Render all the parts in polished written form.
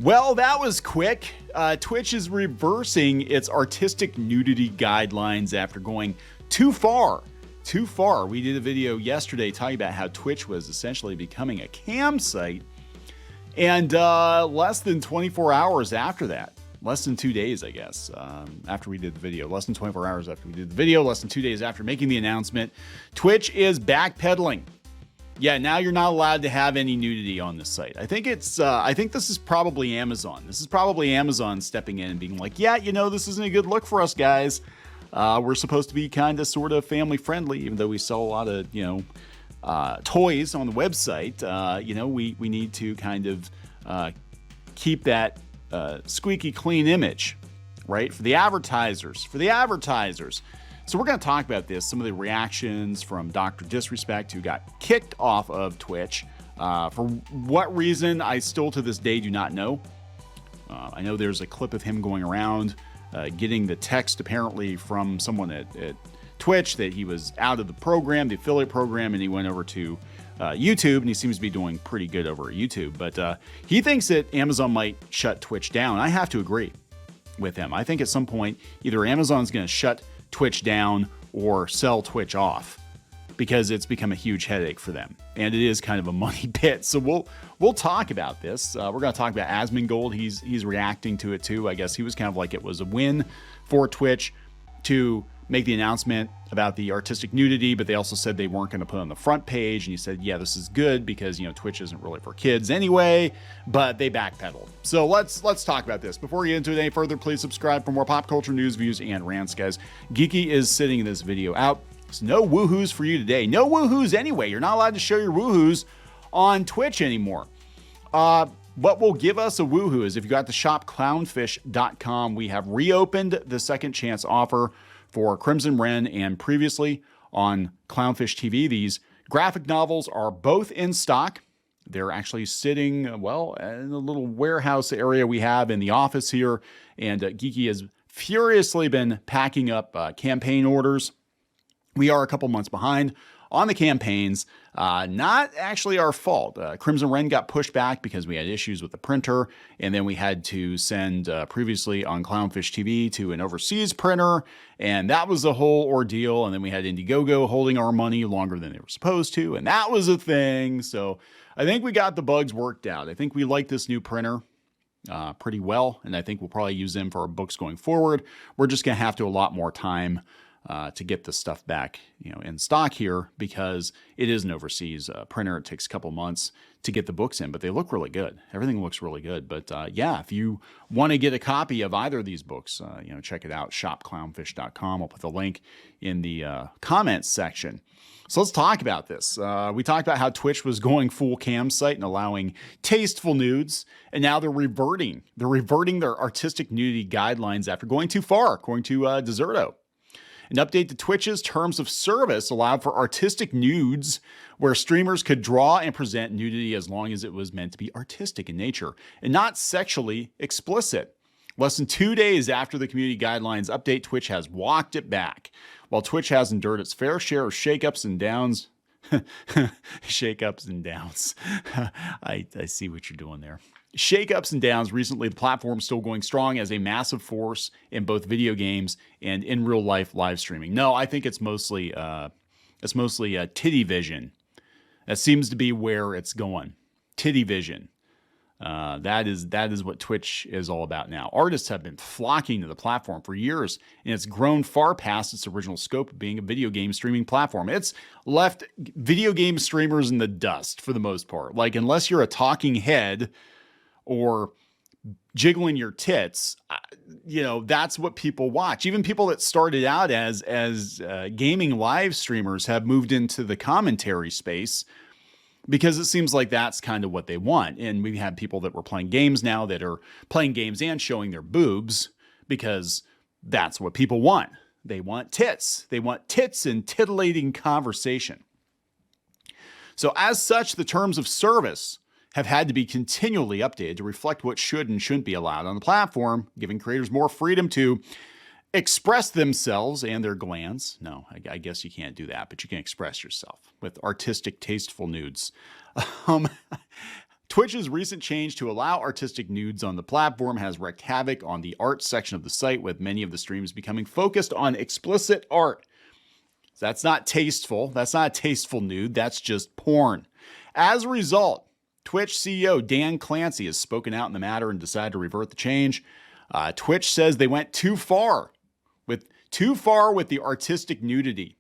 Well, that was quick. Twitch is reversing its artistic nudity guidelines after going too far. Too far. We did a video yesterday talking about how Twitch was essentially becoming a cam site. And less than 24 hours after that, less than 2 days, I guess, after we did the video, less than 24 hours after we did the video, less than 2 days after making the announcement, Twitch is backpedaling. Yeah, now you're not allowed to have any nudity on this site. I think this is probably Amazon. This is probably Amazon stepping in and being like, yeah, you know, this isn't a good look for us, guys. We're supposed to be kind of sort of family friendly, even though we sell a lot of, toys on the website. We need to kind of keep that squeaky clean image, right? For the advertisers. So we're going to talk about this, some of the reactions from Dr. Disrespect, who got kicked off of Twitch. For what reason, I still to this day do not know. I know there's a clip of him going around getting the text apparently from someone at Twitch that he was out of the program, the affiliate program, and he went over to YouTube, and he seems to be doing pretty good over at YouTube. But he thinks that Amazon might shut Twitch down. I have to agree with him. I think at some point, either Amazon's going to shut Twitch down or sell Twitch off, because it's become a huge headache for them, and it is kind of a money pit. So we'll talk about this. We're going to talk about Asmongold. He's reacting to it too. I guess he was kind of like it was a win for Twitch to make the announcement about the artistic nudity, but they also said they weren't going to put it on the front page. And he said, yeah, this is good because, Twitch isn't really for kids anyway, but they backpedaled. So let's talk about this. Before we get into it any further, please subscribe for more pop culture news, views, and rants, guys. Geeky is sitting this video out. So no woohoos for you today. No woohoos anyway. You're not allowed to show your woohoos on Twitch anymore. What will give us a woohoo is if you got to shop clownfish.com, we have reopened the second chance offer for Crimson Wren, and previously on Clownfish TV. These graphic novels are both in stock. They're actually sitting, in a little warehouse area we have in the office here, and Geeky has furiously been packing up campaign orders. We are a couple months behind on the campaigns. Not actually our fault. Crimson Wren got pushed back because we had issues with the printer, and then we had to send previously on Clownfish TV to an overseas printer, and that was a whole ordeal. And then we had Indiegogo holding our money longer than they were supposed to, and that was a thing. So I think we got the bugs worked out. I think we like this new printer pretty well, and I think we'll probably use them for our books going forward. We're just going to have to allot more time to get the stuff back, in stock here, because it is an overseas printer. It takes a couple months to get the books in, but they look really good. Everything looks really good. But if you want to get a copy of either of these books, check it out. Shopclownfish.com. I'll put the link in the comments section. So let's talk about this. We talked about how Twitch was going full cam site and allowing tasteful nudes, and now they're reverting. They're reverting their artistic nudity guidelines after going too far, according to Deserto. An update to Twitch's terms of service allowed for artistic nudes, where streamers could draw and present nudity as long as it was meant to be artistic in nature and not sexually explicit. Less than 2 days after the community guidelines update, Twitch has walked it back. While Twitch has endured its fair share of shakeups and downs, shakeups and downs. I see what you're doing there. Shakeups and downs. Recently, the platform is still going strong as a massive force in both video games and in real life live streaming. No, I think it's mostly titty vision. That seems to be where it's going. Titty vision. That is what Twitch is all about now. Artists have been flocking to the platform for years, and it's grown far past its original scope of being a video game streaming platform. It's left video game streamers in the dust for the most part. Like, unless you're a talking head or jiggling your tits, that's what people watch. Even people that started out as gaming live streamers have moved into the commentary space, because it seems like that's kind of what they want. And we have people that were playing games now that are playing games and showing their boobs, because that's what people want. They want tits. They want tits and titillating conversation. So as such, the terms of service have had to be continually updated to reflect what should and shouldn't be allowed on the platform, giving creators more freedom to express themselves and their glands. No, I guess you can't do that, but you can express yourself with artistic, tasteful nudes. Twitch's recent change to allow artistic nudes on the platform has wreaked havoc on the art section of the site, with many of the streams becoming focused on explicit art. So that's not tasteful. That's not a tasteful nude. That's just porn. As a result, Twitch CEO Dan Clancy has spoken out in the matter and decided to revert the change. Twitch says they went too far with the artistic nudity.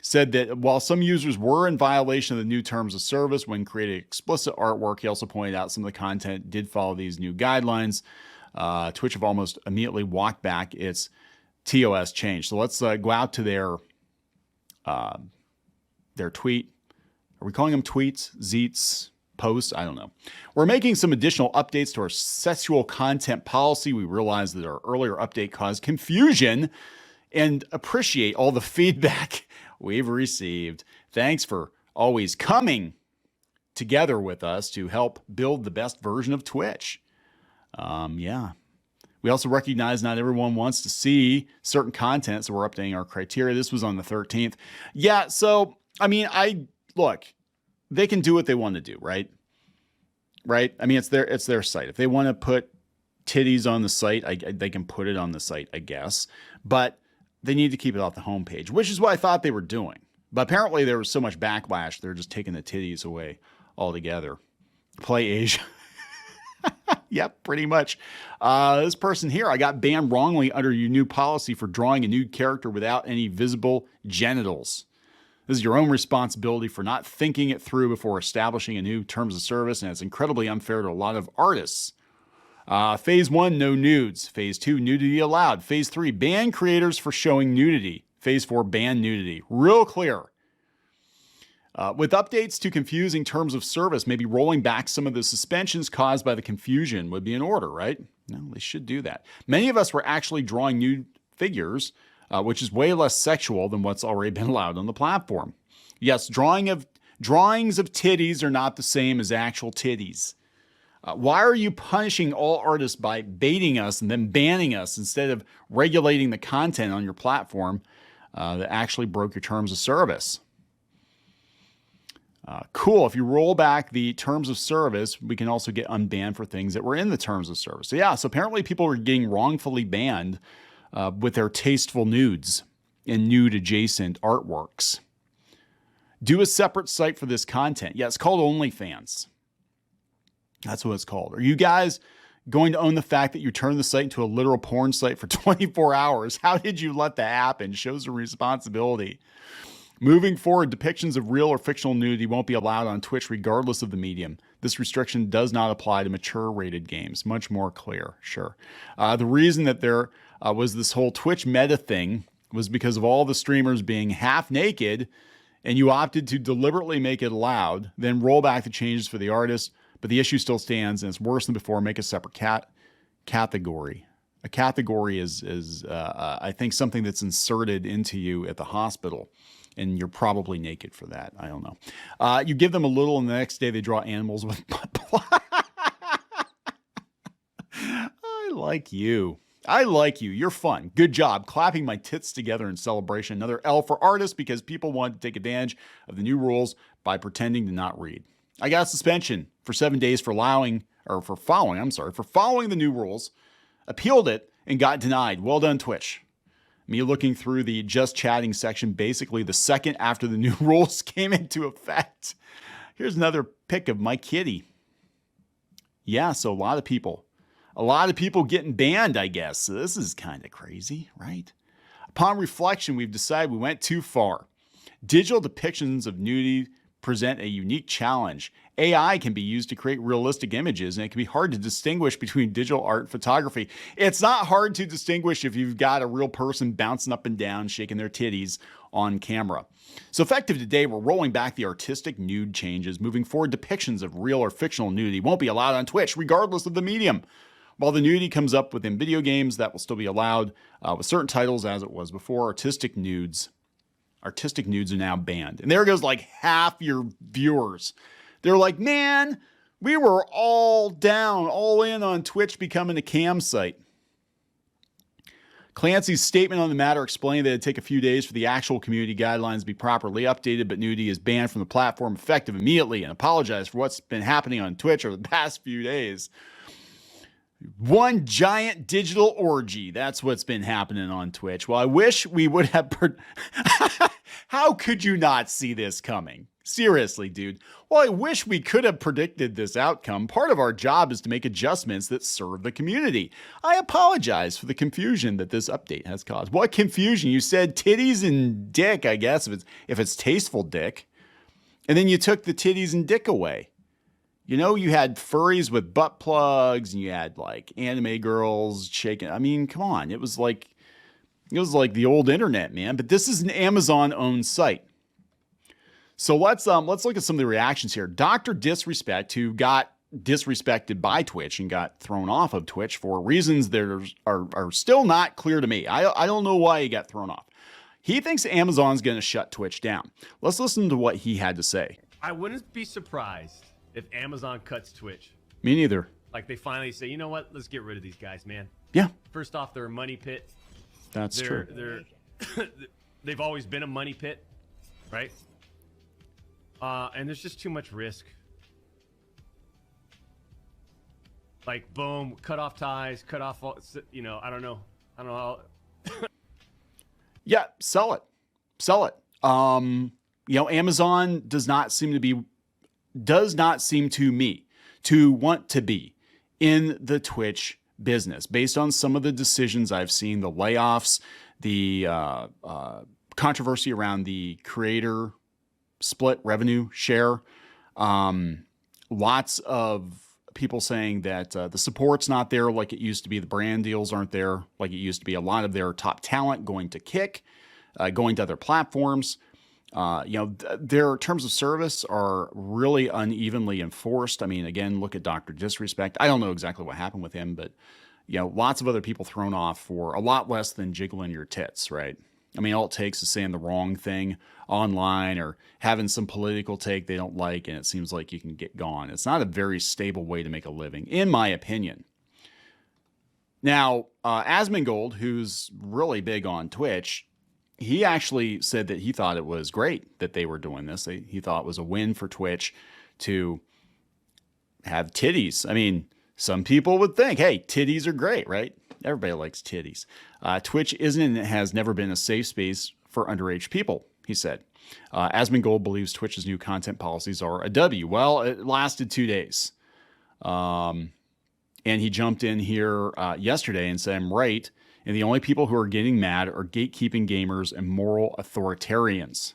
Said that while some users were in violation of the new terms of service when creating explicit artwork, he also pointed out some of the content did follow these new guidelines. Twitch have almost immediately walked back its TOS change. So let's go out to their tweet. Are we calling them tweets, zeets, posts? I don't know. We're making some additional updates to our sexual content policy. We realize that our earlier update caused confusion and appreciate all the feedback we've received. Thanks for always coming together with us to help build the best version of Twitch. Yeah. We also recognize not everyone wants to see certain content, so we're updating our criteria. This was on the 13th. Yeah, so, I mean, look, they can do what they want to do, right? Right? I mean, it's their site. If they want to put titties on the site, they can put it on the site, I guess. But they need to keep it off the homepage, which is what I thought they were doing. But apparently there was so much backlash, they're just taking the titties away altogether. Play Asia. Yep, pretty much. This person here, I got banned wrongly under your new policy for drawing a nude character without any visible genitals. This is your own responsibility for not thinking it through before establishing a new terms of service, and it's incredibly unfair to a lot of artists. Phase 1, no nudes. Phase 2, nudity allowed. Phase 3, ban creators for showing nudity. Phase 4, ban nudity. Real clear. With updates to confusing terms of service, maybe rolling back some of the suspensions caused by the confusion would be in order, right? No, they should do that. Many of us were actually drawing nude figures, which is way less sexual than what's already been allowed on the platform. Yes, drawings of titties are not the same as actual titties. Why are you punishing all artists by baiting us and then banning us instead of regulating the content on your platform that actually broke your terms of service? Cool. If you roll back the terms of service, we can also get unbanned for things that were in the terms of service. So yeah, so apparently people were getting wrongfully banned with their tasteful nudes and nude adjacent artworks. Do a separate site for this content. Yeah, it's called OnlyFans. That's what it's called. Are you guys going to own the fact that you turned the site into a literal porn site for 24 hours? How did you let that happen? Shows a responsibility. Moving forward, depictions of real or fictional nudity won't be allowed on Twitch regardless of the medium. This restriction does not apply to mature-rated games. Much more clear, sure. The reason that there was this whole Twitch meta thing was because of all the streamers being half naked, and you opted to deliberately make it allowed, then roll back the changes for the artist. But the issue still stands, and it's worse than before. Make a separate category. A category is I think, something that's inserted into you at the hospital, and you're probably naked for that. I don't know. You give them a little, and the next day they draw animals with butt plug. I like you. You're fun. Good job. Clapping my tits together in celebration. Another L for artists because people want to take advantage of the new rules by pretending to not read. I got a suspension for 7 days for following the new rules, appealed it, and got denied. Well done, Twitch. Me looking through the just chatting section basically the second after the new rules came into effect. Here's another pic of my kitty. Yeah, so a lot of people getting banned, I guess. So this is kind of crazy, right? Upon reflection, we've decided we went too far. Digital depictions of nudity present a unique challenge. AI can be used to create realistic images, and it can be hard to distinguish between digital art and photography. It's not hard to distinguish if you've got a real person bouncing up and down, shaking their titties on camera. So effective today, we're rolling back the artistic nude changes. Moving forward, depictions of real or fictional nudity won't be allowed on Twitch, regardless of the medium. While the nudity comes up within video games, that will still be allowed with certain titles as it was before. Artistic nudes are now banned. And there goes like half your viewers. They're like, man, we were all in on Twitch becoming a cam site. Clancy's statement on the matter explained that it'd take a few days for the actual community guidelines to be properly updated, but nudity is banned from the platform effective immediately, and apologized for what's been happening on Twitch over the past few days. One giant digital orgy. That's what's been happening on Twitch. Well, I wish we would have... How could you not see this coming? Seriously, dude. Well, I wish we could have predicted this outcome. Part of our job is to make adjustments that serve the community. I apologize for the confusion that this update has caused. What confusion? You said titties and dick, I guess, if it's tasteful dick. And then you took the titties and dick away. You know, you had furries with butt plugs, and you had like anime girls shaking. I mean, come on. It was like the old internet, man. But this is an Amazon-owned site. So let's look at some of the reactions here. Dr. Disrespect, who got disrespected by Twitch and got thrown off of Twitch for reasons that are still not clear to me. I don't know why he got thrown off. He thinks Amazon's going to shut Twitch down. Let's listen to what he had to say. I wouldn't be surprised if Amazon cuts Twitch. Me neither. Like they finally say, you know what? Let's get rid of these guys, man. Yeah. First off, they're a money pit. That's true. They've always been a money pit, right? And there's just too much risk. Like, boom, cut off ties, cut off, you know, I don't know how. Yeah, sell it. You know, Amazon does not seem to me to want to be in the Twitch business based on some of the decisions I've seen, the layoffs, the controversy around the creator split revenue share. Lots of people saying that the support's not there like it used to be. The brand deals aren't there like it used to be. A lot of their top talent going to Kick, going to other platforms. You know, their terms of service are really unevenly enforced. I mean, again, look at Dr. Disrespect. I don't know exactly what happened with him, but, you know, lots of other people thrown off for a lot less than jiggling your tits, right? I mean, all it takes is saying the wrong thing online or having some political take they don't like, and it seems like you can get gone. It's not a very stable way to make a living, in my opinion. Now, Asmongold, who's really big on Twitch, he actually said that he thought it was great that they were doing this. He thought it was a win for Twitch to have titties. I mean, some people would think, hey, titties are great, right? Everybody likes titties. Twitch isn't and it has never been a safe space for underage people, he said. Asmongold believes Twitch's new content policies are a W. Well, it lasted 2 days. And he jumped in here yesterday and said, I'm right. And the only people who are getting mad are gatekeeping gamers and moral authoritarians.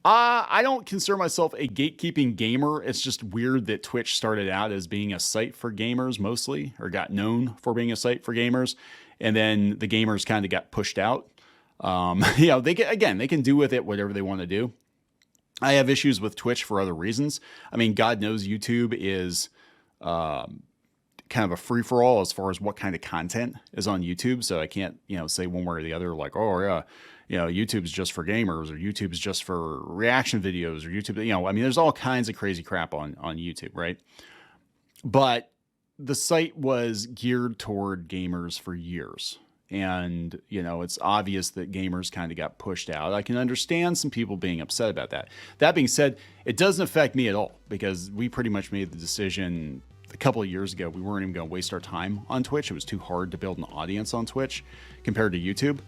I don't consider myself a gatekeeping gamer. It's just weird that Twitch started out as being a site for gamers mostly, or got known for being a site for gamers. And then the gamers kind of got pushed out. You know, they can do with it whatever they want to do. I have issues with Twitch for other reasons. I mean, God knows YouTube is kind of a free-for-all as far as what kind of content is on YouTube. So I can't, you know, say one way or the other, like, oh yeah, you know, YouTube's just for gamers, or YouTube's just for reaction videos, or YouTube, you know, I mean, there's all kinds of crazy crap on YouTube, right? But the site was geared toward gamers for years. And, you know, it's obvious that gamers kind of got pushed out. I can understand some people being upset about that. That being said, it doesn't affect me at all, because we pretty much made the decision a couple of years ago. We weren't even going to waste our time on Twitch. It was too hard to build an audience on Twitch compared to YouTube.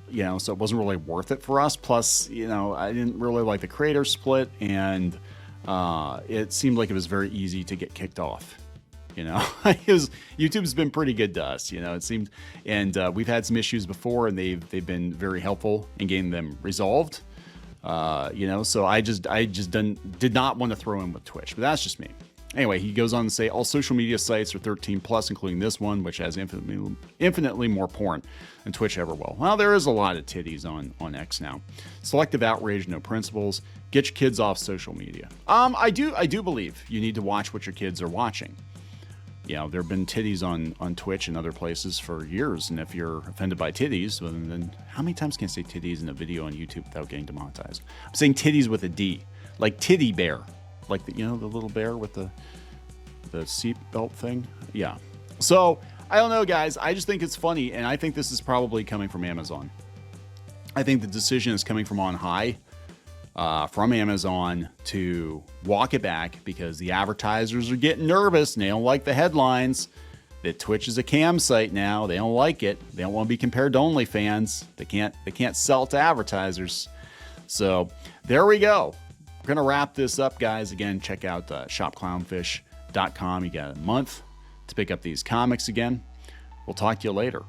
You know, so it wasn't really worth it for us. Plus, you know, I didn't really like the creator split, and it seemed like it was very easy to get kicked off. You know, YouTube's been pretty good to us. You know, it seemed, and we've had some issues before, and they've been very helpful in getting them resolved. You know, so I just did not want to throw in with Twitch, but that's just me. Anyway, he goes on to say all social media sites are 13 plus, including this one, which has infinitely more porn than Twitch ever will. Well, there is a lot of titties on X now. Selective outrage, no principles. Get your kids off social media. I do believe you need to watch what your kids are watching. You know, there have been titties on Twitch and other places for years, and if you're offended by titties, then how many times can I say titties in a video on YouTube without getting demonetized? I'm saying titties with a D, like titty bear. Like the, you know, the little bear with the seat belt thing. Yeah. So I don't know, guys. I just think it's funny, and I think this is probably coming from Amazon. I think the decision is coming from on high, from Amazon to walk it back because the advertisers are getting nervous and they don't like the headlines that Twitch is a cam site now. They don't like it. They don't want to be compared to OnlyFans. They can't sell to advertisers. So there we go. We're gonna wrap this up, guys. Again, check out shopclownfish.com. You got a month to pick up these comics again. We'll talk to you later.